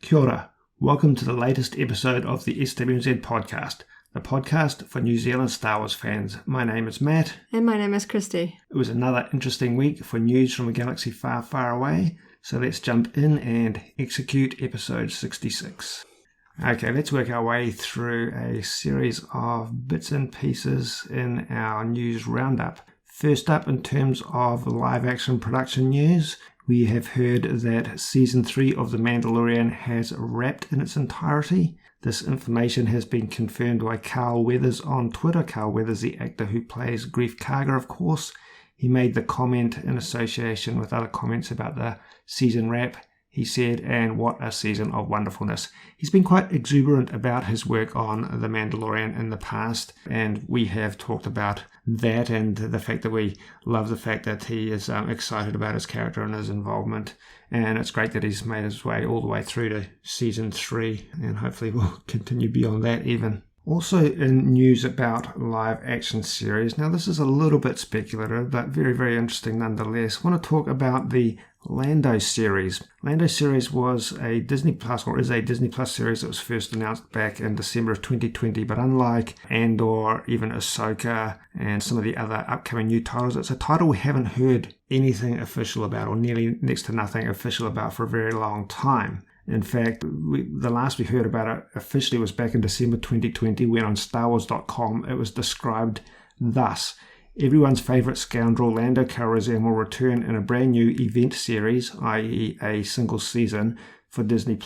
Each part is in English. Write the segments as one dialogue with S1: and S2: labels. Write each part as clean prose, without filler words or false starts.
S1: Kia ora. Welcome to the latest episode of the SWNZ Podcast, the podcast for New Zealand Star Wars fans. My name is Matt.
S2: And my name is Christy.
S1: It was another interesting week for news from a galaxy far, far away, so let's jump in and execute episode 66. Okay, let's work our way through a series of bits and pieces in our news roundup. First up, in terms of live action production news, we have heard that Season 3 of The Mandalorian has wrapped in its entirety. This information has been confirmed by Carl Weathers on Twitter. Carl Weathers, the actor who plays Grief Karga, of course. He made the comment in association with other comments about the season wrap. He said, and what a season of wonderfulness. He's been quite exuberant about his work on The Mandalorian in the past, and we have talked about that and the fact that we love the fact that he is excited about his character and his involvement. And it's great that he's made his way all the way through to Season 3, and hopefully will continue beyond that even. Also in news about live action series, now this is a little bit speculative, but very, very interesting nonetheless. I want to talk about the Lando series. Lando series was a Disney Plus, or is a Disney Plus series that was first announced back in December of 2020, but unlike Andor, even Ahsoka, and some of the other upcoming new titles, it's a title we haven't heard anything official about, or nearly next to nothing official about for a very long time. In fact, the last we heard about it officially was back in December 2020 when on StarWars.com it was described thus. Everyone's favourite scoundrel Lando Calrissian will return in a brand new event series, i.e. a single season, for Disney+.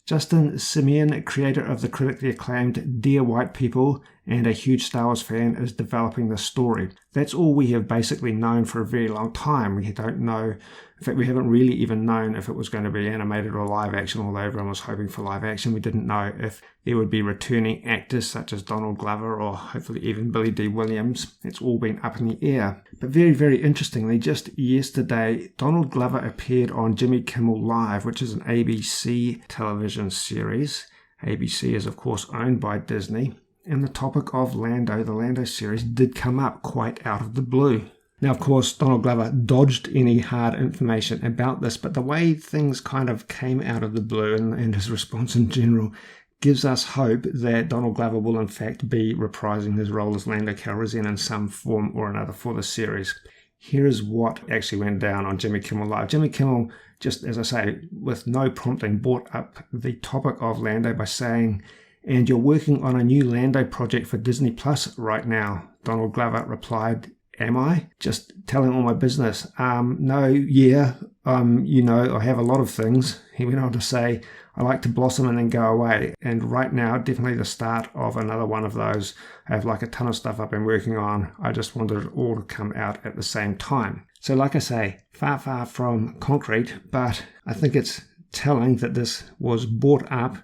S1: Justin Simeon, creator of the critically acclaimed Dear White People and a huge Star Wars fan, is developing the story. That's all we have basically known for a very long time. We don't know, in fact we haven't really even known if it was going to be animated or live action, although everyone was hoping for live action. We didn't know if there would be returning actors such as Donald Glover or hopefully even Billy D. Williams. It's all been up in the air. But very, very interestingly, just yesterday, Donald Glover appeared on Jimmy Kimmel Live, which is an ABC television series. ABC is of course owned by Disney. And the topic of Lando, the Lando series, did come up quite out of the blue. Now, of course, Donald Glover dodged any hard information about this, but the way things kind of came out of the blue and his response in general gives us hope that Donald Glover will in fact be reprising his role as Lando Calrissian in some form or another for the series. Here is what actually went down on Jimmy Kimmel Live. Jimmy Kimmel, just as I say, with no prompting, brought up the topic of Lando by saying, "And you're working on a new Lando project for Disney Plus right now." Donald Glover replied, "Am I? Just telling all my business." No, yeah, I have a lot of things. He went on to say, "I like to blossom and then go away. And right now, definitely the start of another one of those. I have like a ton of stuff I've been working on. I just wanted it all to come out at the same time." So like I say, far, far from concrete, but I think it's telling that this was brought up.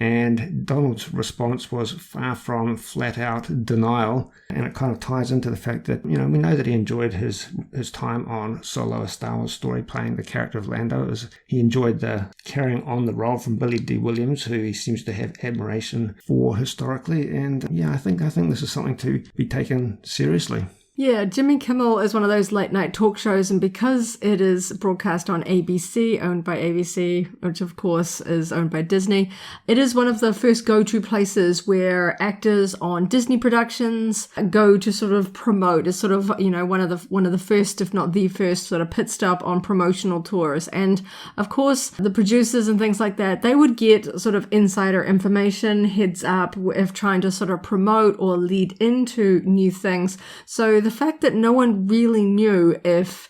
S1: And Donald's response was far from flat-out denial, and it kind of ties into the fact that, we know that he enjoyed his time on Solo, a Star Wars story, playing the character of Lando. He enjoyed the carrying on the role from Billy D. Williams, who he seems to have admiration for historically, and I think this is something to be taken seriously.
S2: Yeah, Jimmy Kimmel is one of those late night talk shows, and because it is broadcast on ABC, owned by ABC, which of course is owned by Disney, it is one of the first go-to places where actors on Disney productions go to sort of promote. It's sort of, one of the first, if not the first, sort of pit stop on promotional tours. And of course, the producers and things like that, they would get sort of insider information, heads up, if trying to sort of promote or lead into new things. So the fact that no one really knew if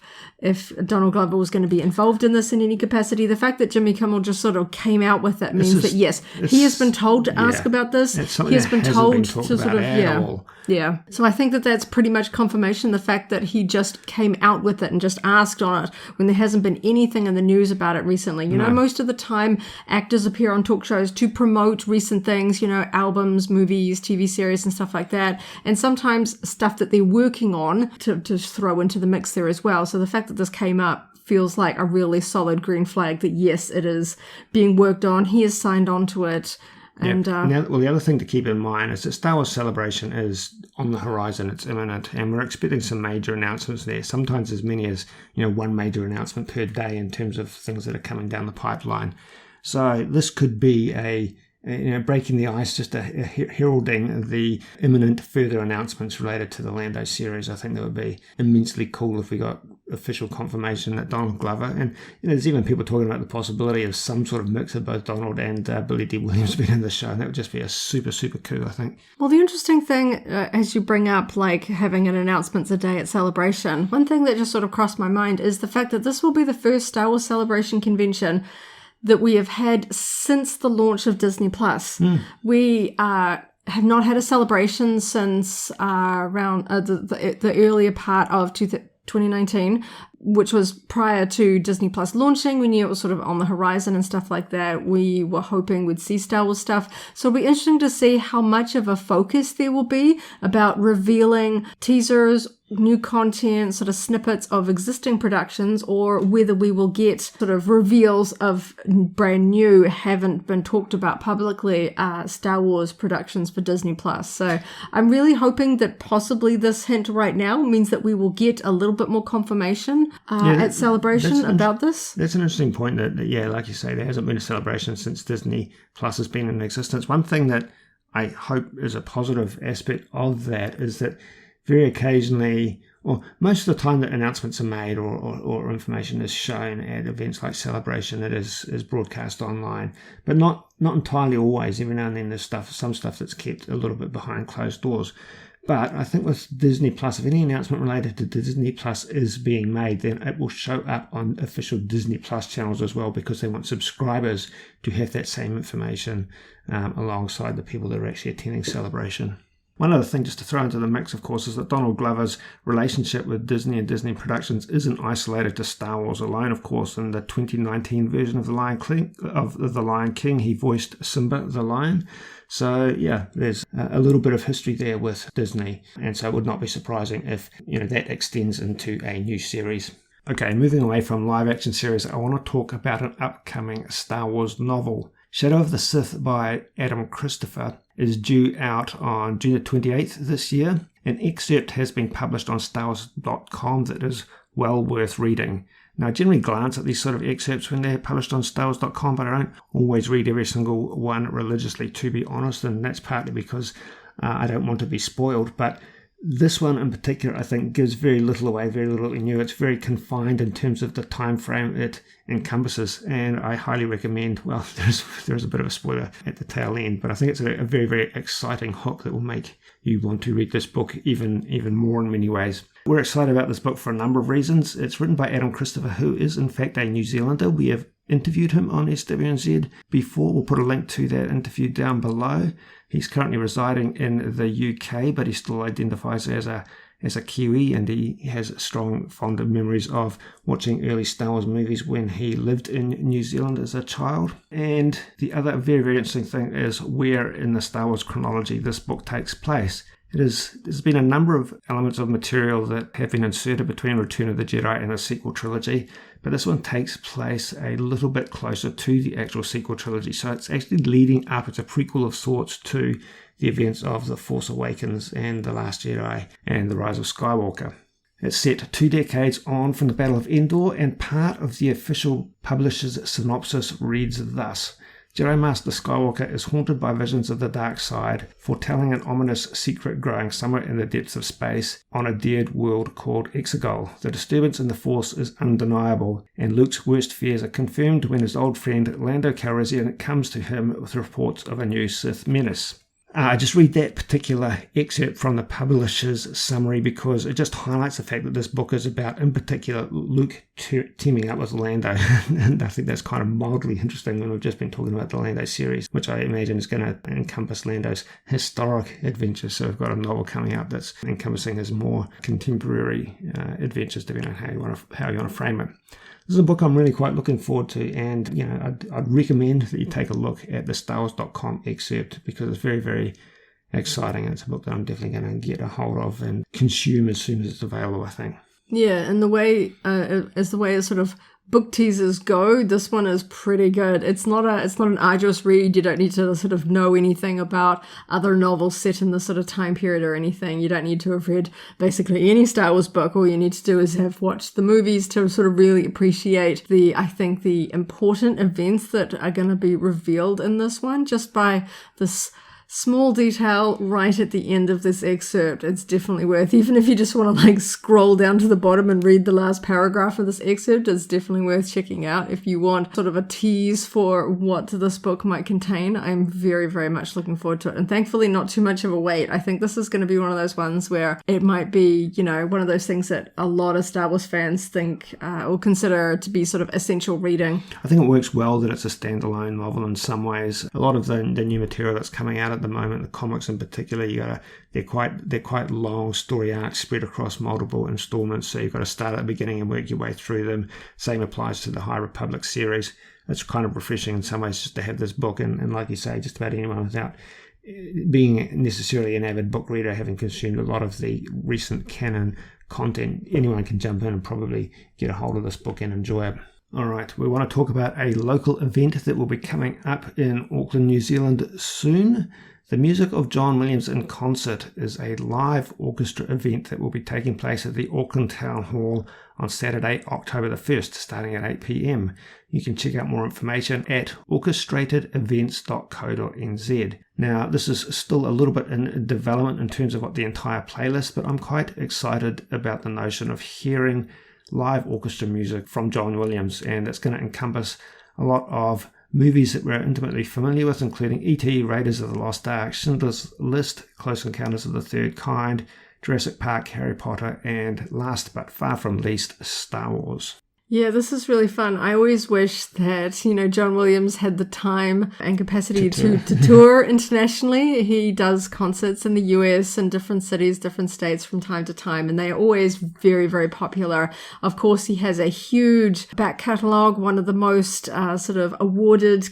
S2: Donald Glover was going to be involved in this in any capacity, the fact that Jimmy Kimmel just sort of came out with that means that yes, he has been told to ask about this. He has been told to sort of Yeah. So I think that that's pretty much confirmation, the fact that he just came out with it and just asked on it when there hasn't been anything in the news about it recently. You know, most of the time actors appear on talk shows to promote recent things, albums, movies, TV series and stuff like that. And sometimes stuff that they're working on to throw into the mix there as well. So the fact that this came up feels like a really solid green flag that yes, it is being worked on. He has signed on to it. And
S1: now, the other thing to keep in mind is that Star Wars Celebration is on the horizon. It's imminent, and we're expecting some major announcements there. Sometimes as many as one major announcement per day in terms of things that are coming down the pipeline. So this could be breaking the ice, just heralding the imminent further announcements related to the Lando series. I think that would be immensely cool if we got official confirmation that Donald Glover, and there's even people talking about the possibility of some sort of mix of both Donald and Billy D. Williams being in the show, and that would just be a super, super cool, I think.
S2: Well, the interesting thing, as you bring up, like having an announcements a day at Celebration, one thing that just sort of crossed my mind is the fact that this will be the first Star Wars Celebration convention that we have had since the launch of Disney+. We have not had a celebration since around the earlier part of 2019, which was prior to Disney+ launching. We knew it was sort of on the horizon and stuff like that. We were hoping we'd see Star Wars stuff. So it'll be interesting to see how much of a focus there will be about revealing teasers, new content, sort of snippets of existing productions, or whether we will get sort of reveals of brand new, haven't been talked about publicly, Star Wars productions for Disney+. So I'm really hoping that possibly this hint right now means that we will get a little bit more confirmation at Celebration about this.
S1: That's an interesting point that, like you say, there hasn't been a celebration since Disney+ has been in existence. One thing that I hope is a positive aspect of that is that very occasionally, or most of the time that announcements are made or information is shown at events like Celebration, it is broadcast online, but not entirely always. Every now and then there's some stuff that's kept a little bit behind closed doors. But I think with Disney+, if any announcement related to Disney+ is being made, then it will show up on official Disney+ channels as well, because they want subscribers to have that same information alongside the people that are actually attending Celebration. One other thing just to throw into the mix, of course, is that Donald Glover's relationship with Disney and Disney Productions isn't isolated to Star Wars alone. Of course, in the 2019 version of The Lion King, he voiced Simba the Lion. So, there's a little bit of history there with Disney, and so it would not be surprising if that extends into a new series. Okay, moving away from live-action series, I want to talk about an upcoming Star Wars novel. Shadow of the Sith by Adam Christopher is due out on June the 28th this year. An excerpt has been published on StarWars.com that is well worth reading. Now, I generally glance at these sort of excerpts when they're published on StarWars.com, but I don't always read every single one religiously, to be honest, and that's partly because I don't want to be spoiled. But this one in particular, I think, gives very little away, very little new. It's very confined in terms of the time frame it encompasses, and I highly recommend, well, there's a bit of a spoiler at the tail end, but I think it's a very, very exciting hook that will make you want to read this book even more in many ways. We're excited about this book for a number of reasons. It's written by Adam Christopher, who is in fact a New Zealander. We have interviewed him on SWNZ before. We'll put a link to that interview down below. He's currently residing in the UK, but he still identifies as a Kiwi, and he has strong, fond memories of watching early Star Wars movies when he lived in New Zealand as a child. And the other very, very interesting thing is where in the Star Wars chronology this book takes place. There's been a number of elements of material that have been inserted between Return of the Jedi and the sequel trilogy, but this one takes place a little bit closer to the actual sequel trilogy. So it's actually leading up, it's a prequel of sorts to the events of The Force Awakens and The Last Jedi and The Rise of Skywalker. It's set 2 decades on from the Battle of Endor, and part of the official publisher's synopsis reads thus: Jedi Master Skywalker is haunted by visions of the dark side, foretelling an ominous secret growing somewhere in the depths of space on a dared world called Exegol. The disturbance in the Force is undeniable, and Luke's worst fears are confirmed when his old friend Lando Calrissian comes to him with reports of a new Sith menace. I just read that particular excerpt from the publisher's summary because it just highlights the fact that this book is about, in particular, Luke teaming up with Lando. And I think that's kind of mildly interesting when we've just been talking about the Lando series, which I imagine is going to encompass Lando's historic adventures. So we've got a novel coming out that's encompassing his more contemporary adventures, depending on how you want to frame it. This is a book I'm really quite looking forward to, and I'd recommend that you take a look at the StarWars.com excerpt because it's very, very exciting. It's a book that I'm definitely going to get a hold of and consume as soon as it's available, I think.
S2: Yeah, and the way it's sort of book teasers go, this one is pretty good. It's not an arduous read. You don't need to sort of know anything about other novels set in this sort of time period or anything. You don't need to have read basically any Star Wars book. All you need to do is have watched the movies to sort of really appreciate the important events that are going to be revealed in this one, just by this small detail right at the end of this excerpt. It's definitely worth, even if you just want to like scroll down to the bottom and read the last paragraph of this excerpt, it's definitely worth checking out if you want sort of a tease for what this book might contain. I'm very, very much looking forward to it, and thankfully not too much of a wait. I think this is going to be one of those ones where it might be, you know, one of those things that a lot of Star Wars fans think or consider to be sort of essential reading.
S1: I think it works well that it's a standalone novel in some ways. A lot of the new material that's coming out at the moment, the comics in particular, they're quite long story arcs spread across multiple installments, so you've got to start at the beginning and work your way through them. Same applies to the High Republic series. It's kind of refreshing in some ways just to have this book, and like you say, just about anyone without being necessarily an avid book reader, having consumed a lot of the recent canon content, anyone can jump in and probably get a hold of this book and enjoy it. Alright, we want to talk about a local event that will be coming up in Auckland, New Zealand soon. The Music of John Williams in Concert is a live orchestra event that will be taking place at the Auckland Town Hall on Saturday, October the 1st, starting at 8 p.m. You can check out more information at orchestratedevents.co.nz. Now, this is still a little bit in development in terms of what the entire playlist, but I'm quite excited about the notion of hearing live orchestra music from John Williams, and it's going to encompass a lot of movies that we're intimately familiar with, including E.T., Raiders of the Lost Ark, Schindler's List, Close Encounters of the Third Kind, Jurassic Park, Harry Potter, and last but far from least, Star Wars. Yeah, this is really fun. I always wish that, you know, John Williams had the time and capacity to tour internationally. He does concerts in the US and different cities, different states from time to time, and they are always very, very popular. Of course, he has a huge back catalogue, one of the most sort of awarded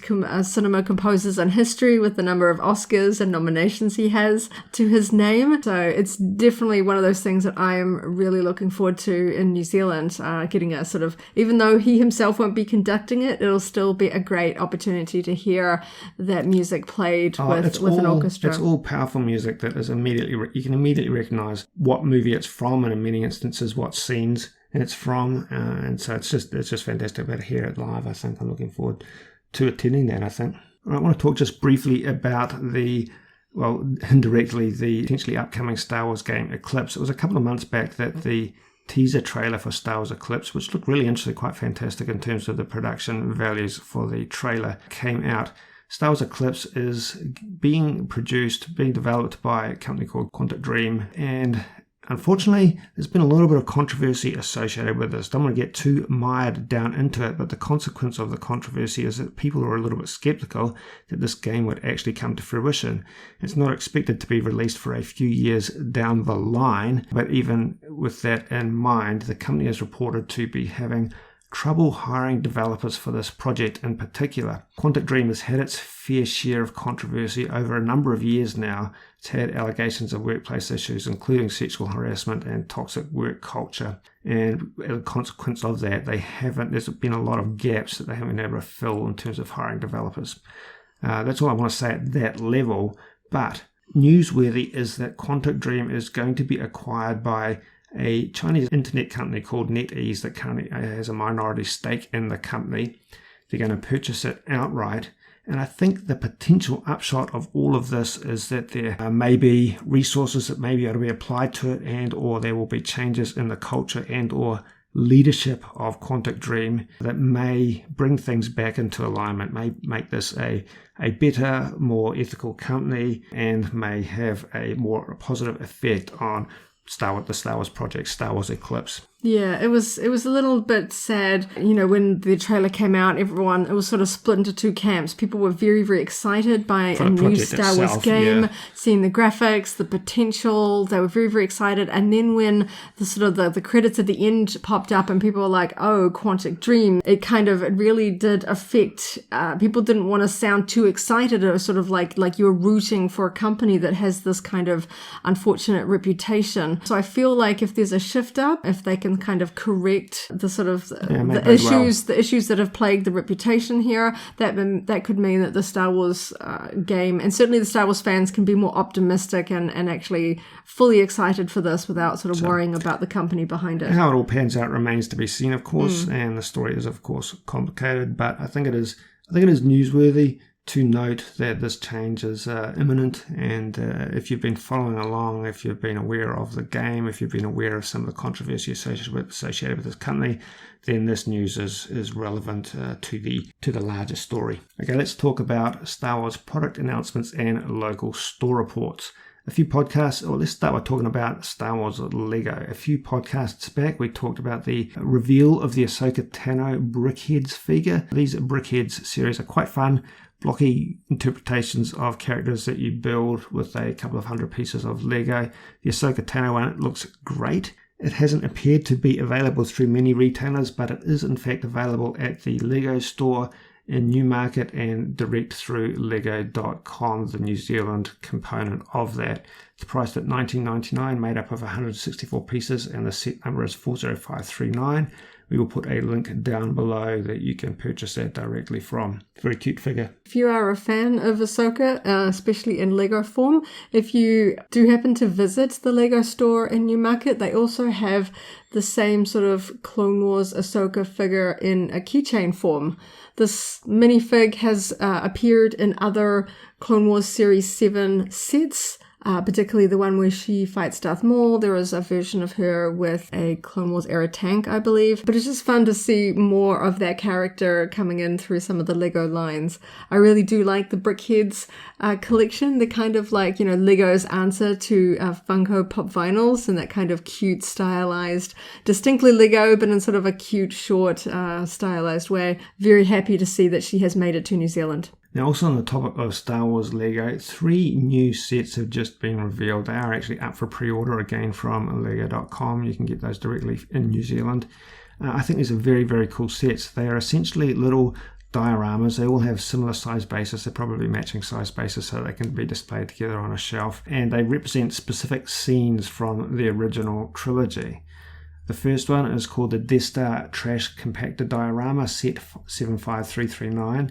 S1: cinema composers in history, with the number of Oscars and nominations he has to his name. So it's definitely one of those things that I am really looking forward to in New Zealand, getting a sort of, even though he himself won't be conducting it, it'll still be a great opportunity to hear that music played with an orchestra. It's all powerful music that is you can immediately recognise what movie it's from, and in many instances what scenes it's from, and so it's just fantastic to hear it live. I think I'm looking forward to attending that. I think. I want to talk just briefly about indirectly, the potentially upcoming Star Wars game Eclipse. It was a couple of months back that the teaser trailer for Star Wars Eclipse, which looked really interesting, quite fantastic in terms of the production values for the trailer, came out. Star Wars Eclipse is being developed by a company called Quantic Dream, and unfortunately, there's been a little bit of controversy associated with this. Don't want to get too mired down into it, but the consequence of the controversy is that people are a little bit skeptical that this game would actually come to fruition. It's not expected to be released for a few years down the line, but even with that in mind, the company is reported to be having trouble hiring developers for this project in particular. Quantic Dream has had its fair share of controversy over a number of years now. It's had allegations of workplace issues, including sexual harassment and toxic work culture. And as a consequence of that, there's been a lot of gaps that they haven't been able to fill in terms of hiring developers. That's all I want to say at that level. But newsworthy is that Quantic Dream is going to be acquired by a Chinese internet company called NetEase that currently has a minority stake in the company. They're going to purchase it outright. And I think the potential upshot of all of this is that there may be resources that may be able to be applied to it, and or there will be changes in the culture and or leadership of Quantic Dream that may bring things back into alignment, may make this a better, more ethical company, and may have a more positive effect on the Star Wars project, Star Wars Eclipse. Yeah, it was a little bit sad, you know, when the trailer came out, it was sort of split into two camps. People were very, very excited by a new Star Wars game, seeing the graphics, the potential. They were very, very excited. And then when the credits at the end popped up and people were like, oh, Quantic Dream, it really did affect, people didn't want to sound too excited. It was sort of like you were rooting for a company that has this kind of unfortunate reputation. So I feel like if there's a shift up, if they can
S2: can kind of correct the sort of
S1: the
S2: issues that have plagued the reputation here, that could mean that the Star Wars game, and certainly the Star Wars fans, can be more optimistic and actually fully excited for this without sort of worrying about the company behind it.
S1: How it all pans out remains to be seen, of course, and the story is, of course, complicated, but I think it is newsworthy to note that this change is imminent, and if you've been following along, if you've been aware of the game, if you've been aware of some of the controversy associated with this company, then this news is relevant to the larger story. Okay, let's talk about Star Wars product announcements and local store reports. A few podcasts, or let's start by talking about Star Wars Lego. A few podcasts back, we talked about the reveal of the Ahsoka Tano Brickheadz figure. These Brickheadz series are quite fun, blocky interpretations of characters that you build with a couple of hundred pieces of Lego. The Ahsoka Tano one looks great. It hasn't appeared to be available through many retailers, but it is in fact available at the Lego store in Newmarket and direct through lego.com, the New Zealand component of that. It's priced at $19.99, made up of 164 pieces, and the set number is 40539. We will put a link down below that you can purchase that directly from. Very cute figure.
S2: If you are a fan of Ahsoka, especially in Lego form, if you do happen to visit the Lego store in Newmarket, they also have the same sort of Clone Wars Ahsoka figure in a keychain form. This minifig has appeared in other Clone Wars Series 7 sets, particularly the one where she fights Darth Maul. There is a version of her with a Clone Wars era tank, I believe. But it's just fun to see more of that character coming in through some of the Lego lines. I really do like the Brickheadz collection. They're kind of like, Lego's answer to Funko Pop vinyls, and that kind of cute, stylized, distinctly Lego, but in sort of a cute, short, stylized way. Very happy to see that she has made it to New Zealand.
S1: Now, also on the topic of Star Wars Lego, 3 new sets have just been revealed. They are actually up for pre-order again from lego.com. You can get those directly in New Zealand. I think these are very, very cool sets. They are essentially little dioramas. They all have similar size bases. They're probably matching size bases so they can be displayed together on a shelf. And they represent specific scenes from the original trilogy. The first one is called the Death Star Trash Compactor Diorama, set 75339.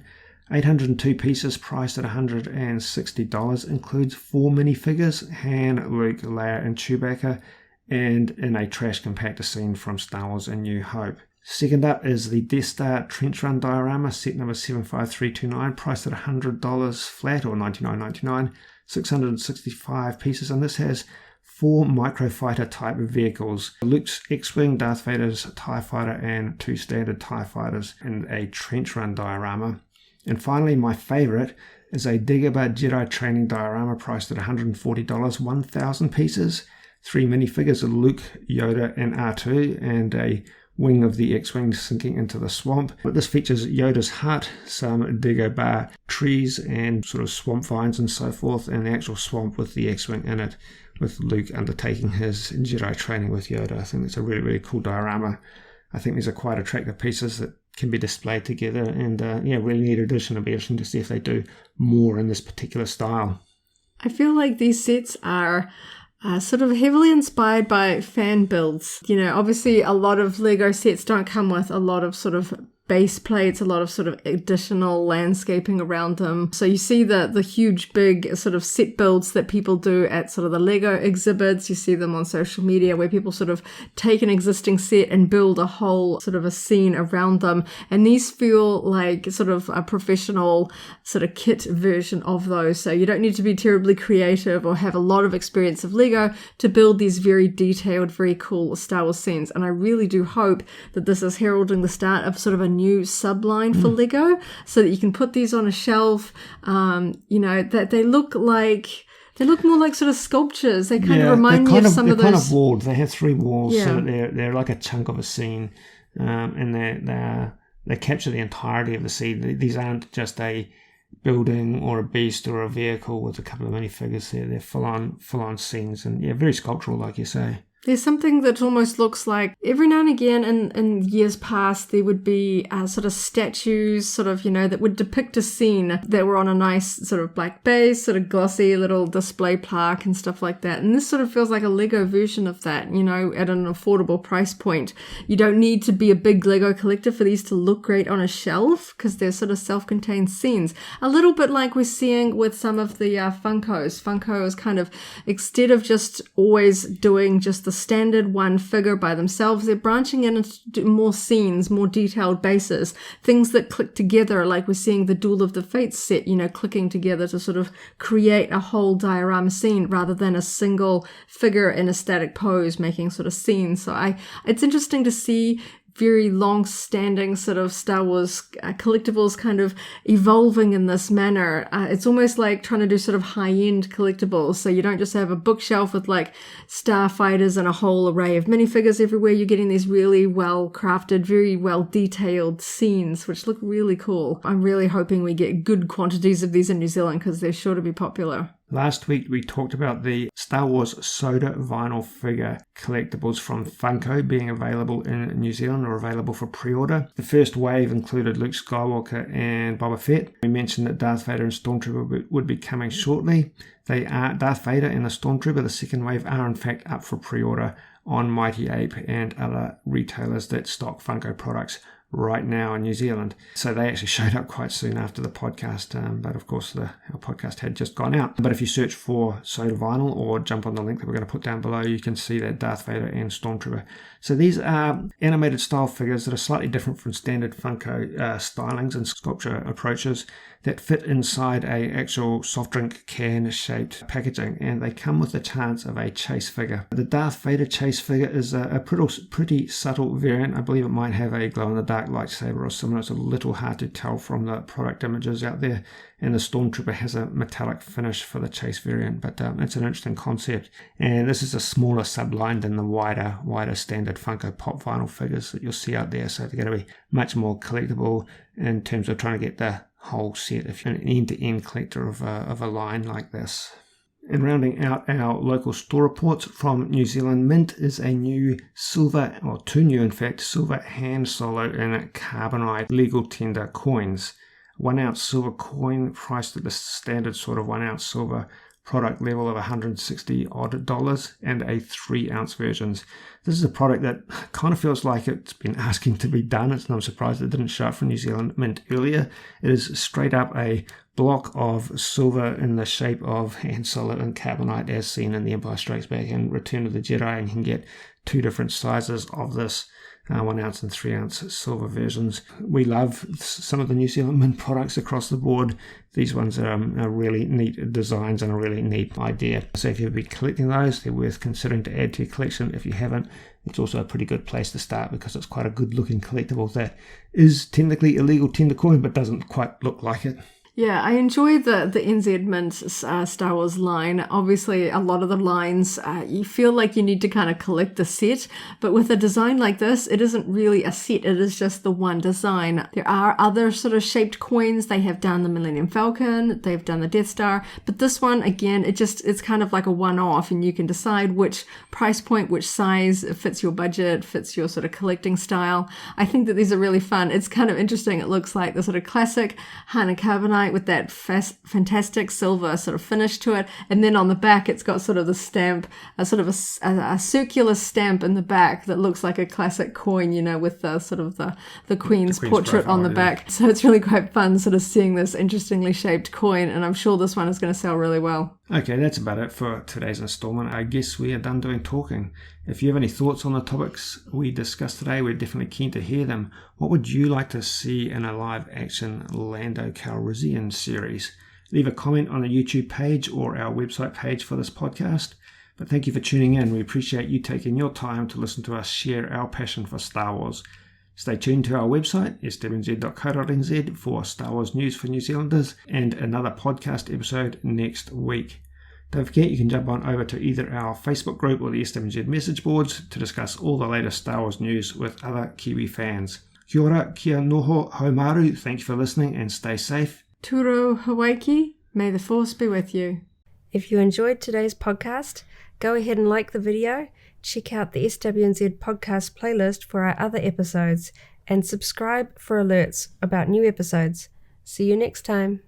S1: 802 pieces, priced at $160, includes 4 minifigures, Han, Luke, Leia, and Chewbacca, and in a trash compactor scene from Star Wars A New Hope. Second up is the Death Star Trench Run Diorama, set number 75329, priced at $100 flat, or $99.99, 665 pieces, and this has 4 microfighter type vehicles: Luke's X-Wing, Darth Vader's TIE Fighter, and 2 standard TIE Fighters in a trench run diorama. And finally, my favorite is a Dagobah Jedi Training Diorama, priced at $140, 1,000 pieces, 3 minifigures of Luke, Yoda, and R2, and a wing of the X-Wing sinking into the swamp. But this features Yoda's hut, some Dagobah trees, and sort of swamp vines and so forth, and the actual swamp with the X-Wing in it, with Luke undertaking his Jedi training with Yoda. I think it's a really, really cool diorama. I think these are quite attractive pieces that can be displayed together, and really neat addition. It'll be interesting to see if they do more in this particular style.
S2: I feel like these sets are sort of heavily inspired by fan builds. Obviously a lot of Lego sets don't come with a lot of sort of base plates, a lot of sort of additional landscaping around them. So you see the huge big sort of set builds that people do at sort of the Lego exhibits. You see them on social media where people sort of take an existing set and build a whole sort of a scene around them. And these feel like sort of a professional sort of kit version of those. So you don't need to be terribly creative or have a lot of experience of Lego to build these very detailed, very cool Star Wars scenes. And I really do hope that this is heralding the start of sort of a new subline for Lego, so that you can put these on a shelf. That they look more like sort of sculptures. They kind of remind me of some of those.
S1: They're kind of walled. They have 3 walls, so that they're like a chunk of a scene, and they capture the entirety of the scene. These aren't just a building or a beast or a vehicle with a couple of minifigures. They're full on scenes, and very sculptural, like you say.
S2: There's something that almost looks like every now and again in years past, there would be sort of statues, sort of, that would depict a scene that were on a nice sort of black base, sort of glossy little display plaque and stuff like that. And this sort of feels like a Lego version of that, at an affordable price point. You don't need to be a big Lego collector for these to look great on a shelf because they're sort of self-contained scenes. A little bit like we're seeing with some of the Funkos. Funko is kind of, instead of just always doing just the standard one figure by themselves, they're branching in into more scenes, more detailed bases, things that click together, like we're seeing the Duel of the Fates set, clicking together to sort of create a whole diorama scene rather than a single figure in a static pose making sort of scenes. So it's interesting to see very long-standing sort of Star Wars collectibles kind of evolving in this manner. It's almost like trying to do sort of high-end collectibles. So you don't just have a bookshelf with like starfighters and a whole array of minifigures everywhere. You're getting these really well-crafted, very well-detailed scenes, which look really cool. I'm really hoping we get good quantities of these in New Zealand because they're sure to be popular.
S1: Last week we talked about the Star Wars Soda vinyl figure collectibles from Funko being available in New Zealand or available for pre-order. The first wave included Luke Skywalker and Boba Fett. We mentioned that Darth Vader and Stormtrooper would be coming shortly. They are Darth Vader and the Stormtrooper. The second wave are in fact up for pre-order on Mighty Ape and other retailers that stock Funko products right now in New Zealand. So they actually showed up quite soon after the podcast, but of course our podcast had just gone out. But if you search for Soda Vinyl or jump on the link that we're going to put down below, you can see that Darth Vader and Stormtrooper. So these are animated style figures that are slightly different from standard Funko stylings and sculpture approaches that fit inside a actual soft drink can shaped packaging, and they come with the chance of a chase figure. The Darth Vader chase figure is a pretty subtle variant. I believe it might have a glow in the dark lightsaber or similar. It's a little hard to tell from the product images out there. And the Stormtrooper has a metallic finish for the chase variant, but it's an interesting concept. And this is a smaller subline than the wider standard Funko Pop vinyl figures that you'll see out there. So they're going to be much more collectible in terms of trying to get the whole set if you're an end-to-end collector of a line like this. And rounding out our local store reports from New Zealand Mint is a new silver, or two new in fact, silver hand solo and carbonite legal tender coins. 1 ounce silver coin priced at the standard sort of 1 ounce silver product level of $160 odd and a 3 ounce versions. This is a product that kind of feels like it's been asking to be done. It's no surprise it didn't show up from New Zealand Mint earlier. It is straight up a block of silver in the shape of Han Solo and carbonite as seen in The Empire Strikes Back and Return of the Jedi, and you can get two different sizes of this. 1 ounce and 3 ounce silver versions. We love some of the New Zealand Mint products across the board. These ones are really neat designs and a really neat idea. So if you'll be collecting those, they're worth considering to add to your collection. If you haven't, it's also a pretty good place to start because it's quite a good looking collectible that is technically a legal tender coin but doesn't quite look like it.
S2: Yeah, I enjoy the NZ Mint Star Wars line. Obviously, a lot of the lines, you feel like you need to kind of collect the set, but with a design like this, it isn't really a set, it is just the one design. There are other sort of shaped coins. They have done the Millennium Falcon, they've done the Death Star, but this one, again, it's kind of like a one-off, and you can decide which price point, which size fits your budget, fits your sort of collecting style. I think that these are really fun. It's kind of interesting. It looks like the sort of classic Han and Carbonite with that fantastic silver sort of finish to it, and then on the back it's got sort of the stamp, a circular stamp in the back that looks like a classic coin, with the sort of the Queen's portrait on the back. So it's really quite fun sort of seeing this interestingly shaped coin, and I'm sure this one is going to sell really well.
S1: Okay, that's about it for today's installment. I guess we are done doing talking. If you have any thoughts on the topics we discussed today, we're definitely keen to hear them. What would you like to see in a live-action Lando Calrissian series? Leave a comment on the YouTube page or our website page for this podcast. But thank you for tuning in. We appreciate you taking your time to listen to us share our passion for Star Wars. Stay tuned to our website, SWNZ.co.nz, for Star Wars news for New Zealanders and another podcast episode next week. Don't forget you can jump on over to either our Facebook group or the SWNZ message boards to discuss all the latest Star Wars news with other Kiwi fans. Kia ora, kia noho, haumaru, thank you for listening and stay safe.
S2: Turou Hawaiki, may the Force be with you. If you enjoyed today's podcast, go ahead and like the video, check out the SWNZ Podcast playlist for our other episodes, and subscribe for alerts about new episodes. See you next time.